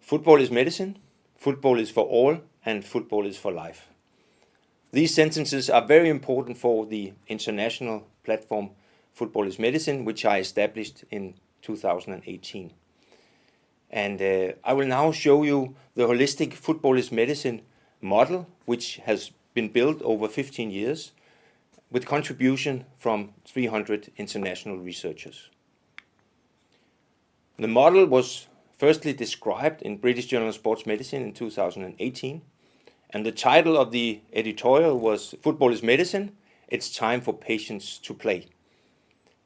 Football is medicine, football is for all, and football is for life. These sentences are very important for the international platform Football is Medicine, which I established in 2018. And I will now show you the holistic Football is Medicine model, which has been built over 15 years with contribution from 300 international researchers. The model was firstly described in British Journal of Sports Medicine in 2018, and the title of the editorial was Football is Medicine, it's time for patients to play.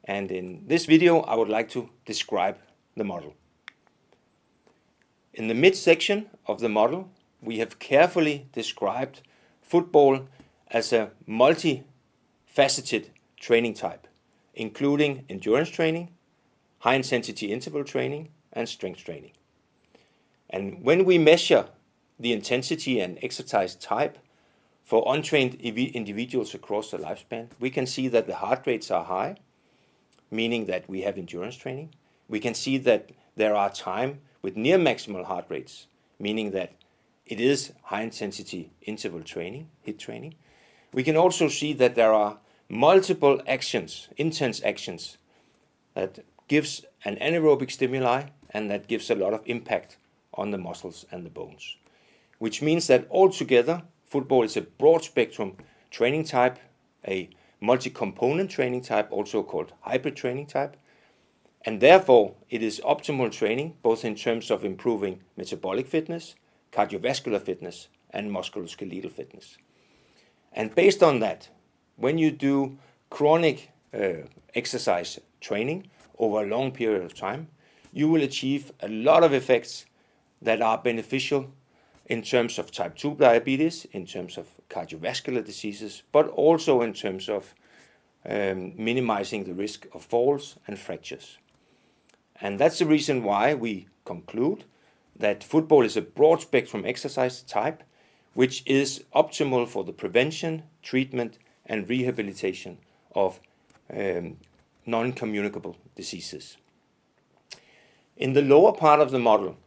And in this video I would like to describe the model. In the midsection of the model we have carefully described football as a multifaceted training type, including endurance training, high-intensity interval training, and strength training. And when we measure the intensity and exercise type for untrained individuals across the lifespan, we can see that the heart rates are high, meaning that we have endurance training. We can see that there are times with near maximal heart rates, meaning that it is high-intensity interval training, HIIT training. We can also see that there are multiple actions, intense actions, that gives an anaerobic stimuli and that gives a lot of impact on the muscles and the bones. Which means that altogether, football is a broad spectrum training type, a multi-component training type, also called hybrid training type. And therefore, it is optimal training, both in terms of improving metabolic fitness, cardiovascular fitness, and musculoskeletal fitness. And based on that, when you do chronic exercise training over a long period of time, you will achieve a lot of effects that are beneficial in terms of type 2 diabetes, in terms of cardiovascular diseases, but also in terms of minimizing the risk of falls and fractures. And that's the reason why we conclude that football is a broad spectrum exercise type, which is optimal for the prevention, treatment, and rehabilitation of non-communicable diseases. In the lower part of the model,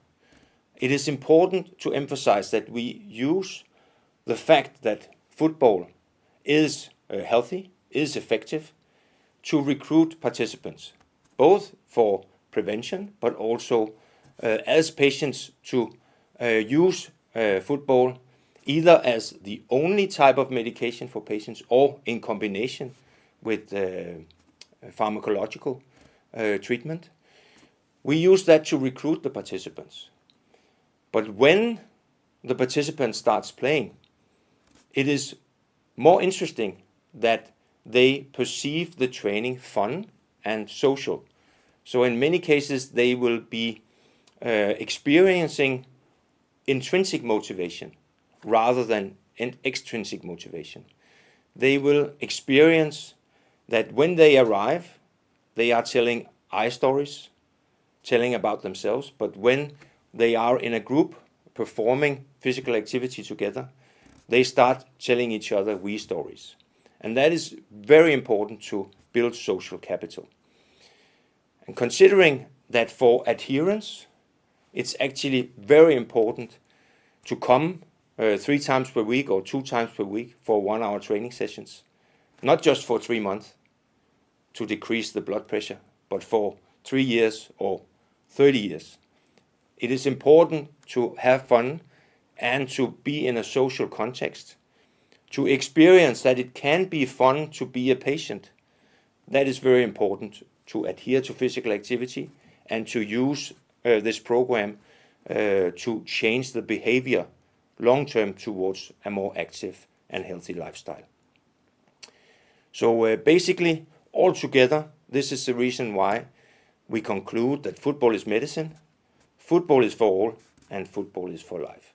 it is important to emphasize that we use the fact that football is healthy, is effective, to recruit participants, both for prevention, but also as patients to use football either as the only type of medication for patients or in combination with pharmacological treatment. We use that to recruit the participants. But when the participant starts playing, it is more interesting that they perceive the training fun and social. So in many cases, they will be experiencing intrinsic motivation rather than extrinsic motivation. They will experience that when they arrive, they are telling I stories, telling about themselves, but when they are in a group performing physical activity together, they start telling each other we stories. And that is very important to build social capital. And considering that for adherence, it's actually very important to come 3 times per week or 2 times per week for 1-hour training sessions, not just for 3 months to decrease the blood pressure, but for 3 years or 30 years. It is important to have fun and to be in a social context, to experience that it can be fun to be a patient. That is very important to adhere to physical activity and to use this program to change the behavior long-term towards a more active and healthy lifestyle. So basically, altogether, this is the reason why we conclude that football is medicine, football is for all, and football is for life.